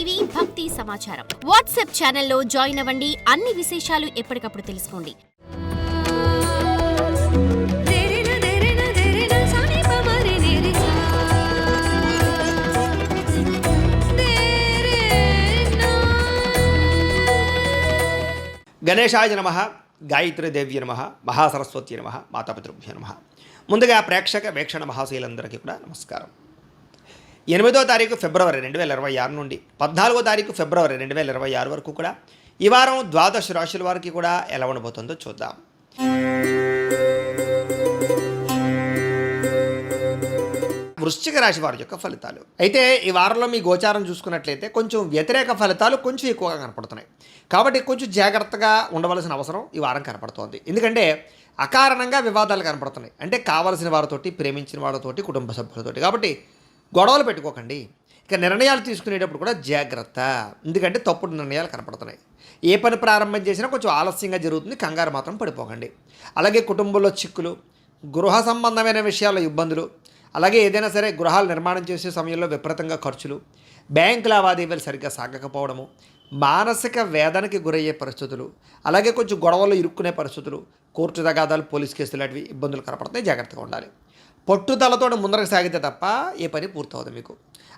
TV భక్తి సమాచారం WhatsApp ఛానల్లో జాయిన్ అవ్వండి. అన్ని విశేషాలు ఎప్పటికప్పుడు తెలుసుకోండి. గణేశాయ నమః, గాయత్రీదేవ్య నమః, మహాసరస్వతి నమః, మాతాపితృభ్యో నమః. ముందుగా ప్రేక్షక వీక్షణ మహాశీలందరికీ కూడా నమస్కారం. 8వ తారీఖు ఫిబ్రవరి 2026 నుండి 14వ తారీఖు ఫిబ్రవరి 2026 వరకు కూడా ఈ వారం ద్వాదశ రాశుల వారికి కూడా ఎలా ఉండబోతుందో చూద్దాం. వృశ్చిక రాశి వారి యొక్క ఫలితాలు అయితే ఈ వారంలో మీ గోచారం చూసుకున్నట్లయితే కొంచెం వ్యతిరేక ఫలితాలు కొంచెం ఎక్కువగా కనపడుతున్నాయి. కాబట్టి కొంచెం జాగ్రత్తగా ఉండవలసిన అవసరం ఈ వారం కనపడుతోంది. ఎందుకంటే అకారణంగా వివాదాలు కనపడుతున్నాయి. అంటే కావలసిన వారితోటి, ప్రేమించిన వాళ్ళతోటి, కుటుంబ సభ్యులతోటి. కాబట్టి గొడవలు పెట్టుకోకండి. ఇక నిర్ణయాలు తీసుకునేటప్పుడు కూడా జాగ్రత్త. ఎందుకంటే తప్పుడు నిర్ణయాలు కనపడుతున్నాయి. ఏ పని ప్రారంభం చేసినా కొంచెం ఆలస్యంగా జరుగుతుంది. కంగారు మాత్రం పడిపోకండి. అలాగే కుటుంబంలో చిక్కులు, గృహ సంబంధమైన విషయాల్లో ఇబ్బందులు, అలాగే ఏదైనా సరే గృహాలు నిర్మాణం చేసే సమయంలో విపరీతంగా ఖర్చులు, బ్యాంకు లావాదేవీలు సరిగ్గా సాగకపోవడము, మానసిక వేదనకి గురయ్యే పరిస్థితులు, అలాగే కొంచెం గొడవలు ఇరుక్కునే పరిస్థితులు, కోర్టు తగాదాలు, పోలీస్ కేసులు లాంటివి ఇబ్బందులు కనపడుతున్నాయి. జాగ్రత్తగా ఉండాలి. పట్టుదలతో ముందరకు సాగితే తప్ప ఏ పని పూర్తవదు. మీకు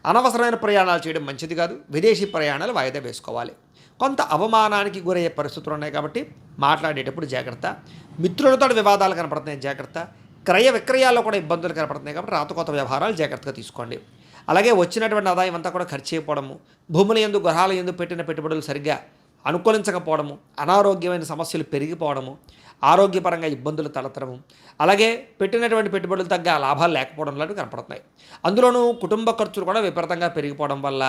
అనవసరమైన ప్రయాణాలు చేయడం మంచిది కాదు. విదేశీ ప్రయాణాలు వాయిదా వేసుకోవాలి. కొంత అవమానానికి గురయ్యే పరిస్థితులు ఉన్నాయి కాబట్టి మాట్లాడేటప్పుడు జాగ్రత్త. మిత్రులతో వివాదాలు కనపడుతున్నాయి, జాగ్రత్త. క్రయ విక్రయాల్లో కూడా ఇబ్బందులు కనపడుతున్నాయి కాబట్టి రాతకోత వ్యవహారాలు జాగ్రత్తగా తీసుకోండి. అలాగే వచ్చినటువంటి ఆదాయం అంతా కూడా ఖర్చు అయిపోవడము, భూముల యందు గృహాల యందు పెట్టిన పెట్టుబడులు సరిగ్గా అనుకూలించకపోవడము, అనారోగ్యమైన సమస్యలు పెరిగిపోవడము, ఆరోగ్యపరంగా ఇబ్బందులు తలెత్తడము, అలాగే పెట్టినటువంటి పెట్టుబడులు తగ్గ లాభాలు లేకపోవడం లాంటివి కనపడుతున్నాయి. అందులోనూ కుటుంబ ఖర్చులు కూడా విపరీతంగా పెరిగిపోవడం వల్ల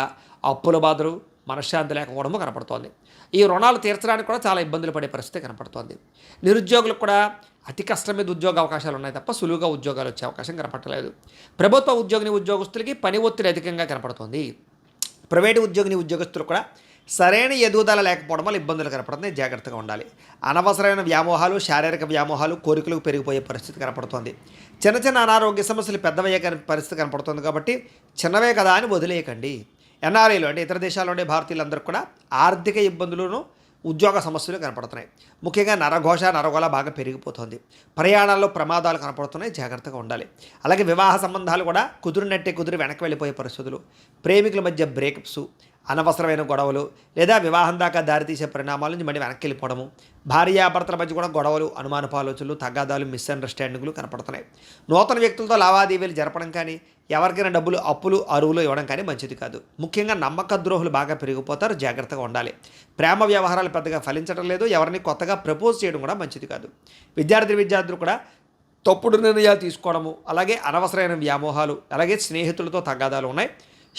అప్పుల బాధలు, మనశ్శాంతి లేకపోవడము కనపడుతోంది. ఈ రుణాలు తీర్చడానికి కూడా చాలా ఇబ్బందులు పడే పరిస్థితి కనపడుతోంది. నిరుద్యోగులకు కూడా అతి కష్టం మీద ఉద్యోగ అవకాశాలు ఉన్నాయి తప్ప సులువుగా ఉద్యోగాలు వచ్చే అవకాశం కనపడలేదు. ప్రభుత్వ ఉద్యోగస్తులకి పని ఒత్తిడి అధికంగా కనపడుతోంది. ప్రైవేటు ఉద్యోగస్తులు కూడా సరైన ఎదుగుదల లేకపోవడం వల్ల ఇబ్బందులు కనపడుతున్నాయి. జాగ్రత్తగా ఉండాలి. అనవసరమైన వ్యామోహాలు, శారీరక వ్యామోహాలు, కోరికలకు పెరిగిపోయే పరిస్థితి కనపడుతోంది. చిన్న చిన్న అనారోగ్య సమస్యలు పెద్దవయ్యే పరిస్థితి కనపడుతుంది. కాబట్టి చిన్నవే కదా అని వదిలేయకండి. ఎన్ఆర్ఐలు అంటే ఇతర దేశాల్లో ఉండే భారతీయులందరూ కూడా ఆర్థిక ఇబ్బందులను, ఉద్యోగ సమస్యలు కనపడుతున్నాయి. ముఖ్యంగా నరగోళ బాగా పెరిగిపోతుంది. ప్రయాణాల్లో ప్రమాదాలు కనపడుతున్నాయి. జాగ్రత్తగా ఉండాలి. అలాగే వివాహ సంబంధాలు కూడా కుదిరి వెనక్కి వెళ్ళిపోయే పరిస్థితులు, ప్రేమికుల మధ్య బ్రేకప్స్, అనవసరమైన గొడవలు, లేదా వివాహం దాకా దారితీసే పరిణామాల నుంచి మళ్ళీ వెనక్కి వెళ్ళిపోవడము, భార్యాభర్తల మధ్య కూడా గొడవలు, అనుమానపు ఆలోచనలు, తగాదాలు, మిస్అండర్స్టాండింగ్లు కనపడుతున్నాయి. నూతన వ్యక్తులతో లావాదేవీలు జరపడం కానీ, ఎవరికైనా డబ్బులు, అప్పులు, అరువులు ఇవ్వడం కానీ మంచిది కాదు. ముఖ్యంగా నమ్మక ద్రోహులు బాగా పెరిగిపోతారు. జాగ్రత్తగా ఉండాలి. ప్రేమ వ్యవహారాలు పెద్దగా ఫలించడం లేదు. ఎవరిని కొత్తగా ప్రపోజ్ చేయడం కూడా మంచిది కాదు. విద్యార్థులు కూడా తప్పుడు నిర్ణయాలు తీసుకోవడము, అలాగే అనవసరమైన వ్యామోహాలు, అలాగే స్నేహితులతో తగాదాలు ఉన్నాయి.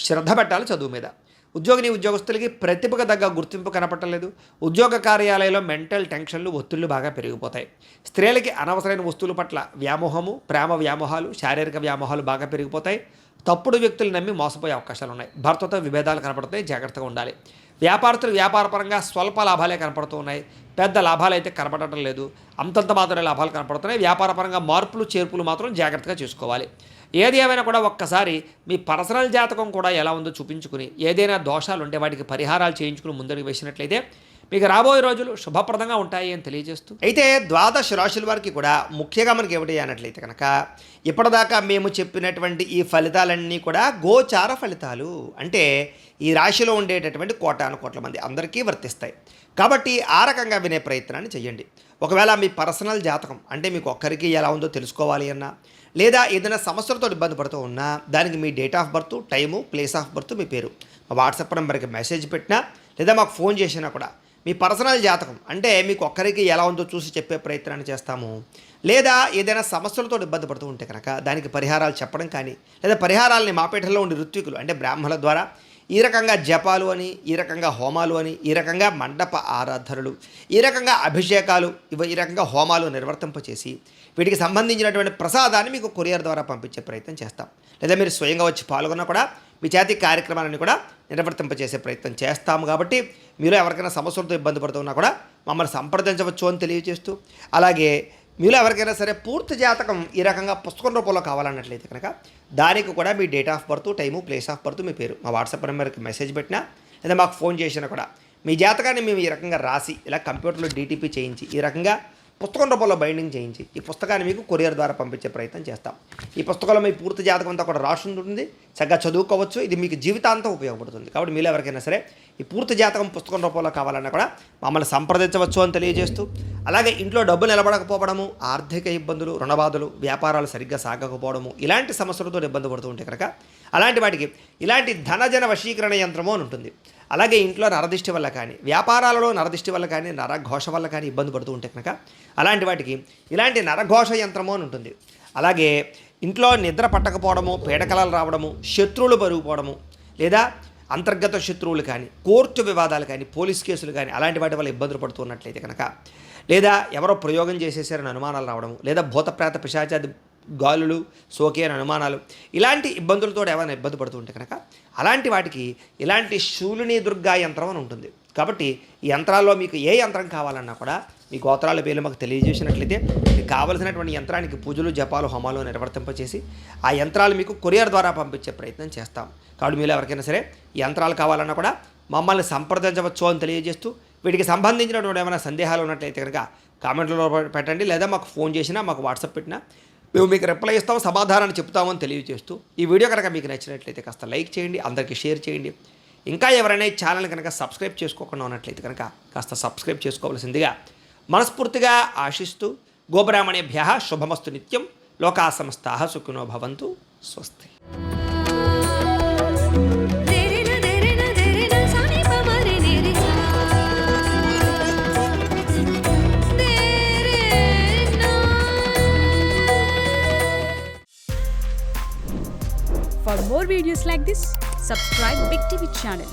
శ్రద్ధ పెట్టాలి చదువు మీద. ఉద్యోగస్తులకి ప్రతిభకు తగ్గ గుర్తింపు కనపడలేదు. ఉద్యోగ కార్యాలయంలో మెంటల్ టెన్షన్లు, ఒత్తిళ్లు బాగా పెరిగిపోతాయి. స్త్రీలకి అనవసరమైన వస్తువుల పట్ల వ్యామోహము, ప్రేమ వ్యామోహాలు, శారీరక వ్యామోహాలు బాగా పెరిగిపోతాయి. తప్పుడు వ్యక్తులు నమ్మి మోసపోయే అవకాశాలు ఉన్నాయి. భర్తతో విభేదాలు కనపడుతాయి. జాగ్రత్తగా ఉండాలి. వ్యాపారస్తులు వ్యాపారపరంగా స్వల్ప లాభాలే కనపడుతూ ఉన్నాయి. పెద్ద లాభాలు అయితే కనపడటం లేదు. అంతంత మాత్రమే లాభాలు కనపడుతున్నాయి. వ్యాపారపరంగా మార్పులు, చేర్పులు మాత్రం జాగ్రత్తగా చేసుకోవాలి. ఏది ఏమైనా కూడా ఒక్కసారి మీ పర్సనల్ జాతకం కూడా ఎలా ఉందో చూపించుకుని, ఏదైనా దోషాలు ఉంటే వాటికి పరిహారాలు చేయించుకుని ముందరికి వేసినట్లయితే మీకు రాబోయే రోజులు శుభప్రదంగా ఉంటాయి అని తెలియజేస్తూ, అయితే ద్వాదశ రాశుల వారికి కూడా ముఖ్యంగా మనకి ఏమిటి అన్నట్లయితే కనుక ఇప్పటిదాకా మేము చెప్పినటువంటి ఈ ఫలితాలన్నీ కూడా గోచార ఫలితాలు. అంటే ఈ రాశిలో ఉండేటటువంటి కోటాను మంది అందరికీ వర్తిస్తాయి. కాబట్టి ఆ రకంగా వినే ప్రయత్నాన్ని చేయండి. ఒకవేళ మీ పర్సనల్ జాతకం అంటే మీకు ఒక్కరికి ఎలా ఉందో తెలుసుకోవాలి అన్నా, లేదా ఏదైనా సమస్యలతో ఇబ్బంది పడుతూ ఉన్నా, దానికి మీ date of birth, time, place of birth, మీ పేరు మా వాట్సాప్ నెంబర్కి మెసేజ్ పెట్టినా, లేదా మాకు ఫోన్ చేసినా కూడా మీ పర్సనల్ జాతకం అంటే మీకు ఒక్కరికి ఎలా ఉందో చూసి చెప్పే ప్రయత్నాన్ని చేస్తాము. లేదా ఏదైనా సమస్యలతో ఇబ్బంది పడుతూ ఉంటే కనుక దానికి పరిహారాలు చెప్పడం కానీ, లేదా పరిహారాలని మాపేటలో ఉండే ఋత్వికులు అంటే బ్రాహ్మణుల ద్వారా ఈ రకంగా జపాలు అని, ఈ రకంగా హోమాలు అని, ఈ రకంగా మండప ఆరాధనలు, ఈ రకంగా అభిషేకాలు, ఈ రకంగా హోమాలు నిర్వర్తింపచేసి వీటికి సంబంధించినటువంటి ప్రసాదాన్ని మీకు కొరియర్ ద్వారా పంపించే ప్రయత్నం చేస్తాం. లేదా మీరు స్వయంగా వచ్చి పాల్గొన్నా కూడా మీ చేతి కార్యక్రమాలను కూడా నిర్వర్తింపచేసే ప్రయత్నం చేస్తాము. కాబట్టి మీరు ఎవరికైనా సమస్యలతో ఇబ్బంది పడుతున్నా కూడా మమ్మల్ని సంప్రదించవచ్చు అని తెలియజేస్తూ, అలాగే మీలో ఎవరికైనా సరే పూర్తి జాతకం ఈ రకంగా పుస్తకం రూపంలో కావాలన్నట్లయితే కనుక దానికి కూడా మీ date of birth, time, place of birth, మీ పేరు మా వాట్సాప్ నెంబర్కి మెసేజ్ పెట్టినా, లేదా మాకు ఫోన్ చేసినా కూడా మీ జాతకాన్ని మేము ఈ రకంగా రాసి ఇలా కంప్యూటర్లో డీటీపీ చేయించి ఈ రకంగా పుస్తకం రూపంలో బైండింగ్ చేయించి ఈ పుస్తకాన్ని మీకు కొరియర్ ద్వారా పంపించే ప్రయత్నం చేస్తాం. ఈ పుస్తకంలో మీ పూర్తి జాతకం అంతా కూడా రాసి ఉంటుంది, చక్కగా చదువుకోవచ్చు. ఇది మీకు జీవితాంతం ఉపయోగపడుతుంది. కాబట్టి మీలో ఎవరికైనా సరే ఈ పూర్తి జాతకం పుస్తకం రూపంలో కావాలన్నా కూడా మమ్మల్ని సంప్రదించవచ్చు అని తెలియజేస్తూ, అలాగే ఇంట్లో డబ్బు నిలబడకపోవడము, ఆర్థిక ఇబ్బందులు, రుణబాధలు, వ్యాపారాలు సరిగ్గా సాగకపోవడము, ఇలాంటి సమస్యలతో ఇబ్బంది పడుతూ ఉంటే కనుక అలాంటి వాటికి ఇలాంటి ధనజన వశీకరణ యంత్రము అని ఉంటుంది. అలాగే ఇంట్లో నరదిష్టి వల్ల కానీ, వ్యాపారాలలో నరదిష్టి వల్ల కానీ, నరఘోష వల్ల కానీ ఇబ్బంది పడుతూ ఉంటే కనుక అలాంటి వాటికి ఇలాంటి నరఘోష యంత్రము అని ఉంటుంది. అలాగే ఇంట్లో నిద్ర పట్టకపోవడము, పీడకలలు రావడము, శత్రువులు పెరిగిపోవడము, లేదా అంతర్గత శత్రువులు కానీ, కోర్టు వివాదాలు కానీ, పోలీస్ కేసులు కానీ అలాంటి వాటి వల్ల ఇబ్బందులు పడుతూ ఉన్నట్లయితే కనుక, లేదా ఎవరో ప్రయోగం చేసేసారని అనుమానాలు రావడము, లేదా భూతప్రేత పిశాచాది గాలులు సోకే అని అనుమానాలు, ఇలాంటి ఇబ్బందులతో ఏమైనా ఇబ్బంది పడుతూ ఉంటే కనుక అలాంటి వాటికి ఇలాంటి శూలిని దుర్గా యంత్రం అని ఉంటుంది. కాబట్టి ఈ యంత్రాల్లో మీకు ఏ యంత్రం కావాలన్నా కూడా మీ గోత్రాల పేర్లు మాకు తెలియజేసినట్లయితే మీకు కావలసినటువంటి యంత్రానికి పూజలు, జపాలు, హోమాలు నిర్వర్తింపచేసి ఆ యంత్రాలు మీకు కొరియర్ ద్వారా పంపించే ప్రయత్నం చేస్తాం. కాబట్టి మీరు ఎవరికైనా సరే ఈ యంత్రాలు కావాలన్నా కూడా మమ్మల్ని సంప్రదించవచ్చు అని తెలియజేస్తూ, వీటికి సంబంధించినటువంటి ఏమైనా సందేహాలు ఉన్నట్లయితే కనుక కామెంట్లో పెట్టండి, లేదా మాకు ఫోన్ చేసినా, మాకు వాట్సాప్ పెట్టినా మేము మీకు రిప్లై ఇస్తాం, సమాధానాన్ని చెప్తామని తెలియజేస్తూ, ఈ వీడియో కనుక మీకు నచ్చినట్లయితే కాస్త లైక్ చేయండి, అందరికీ షేర్ చేయండి. ఇంకా ఎవరైనా ఈ ఛానల్ కనుక సబ్స్క్రైబ్ చేసుకోకుండా ఉన్నట్లయితే కనుక కాస్త సబ్స్క్రైబ్ చేసుకోవాల్సిందిగా మనస్ఫూర్తిగా ఆశిస్తూ, గోబ్రాహ్మణేభ్యః శుభమస్తు నిత్యం, లోకా సమస్తాః సుఖినో భవంతు, స్వస్తి. For more videos like this, subscribe Big TV channel.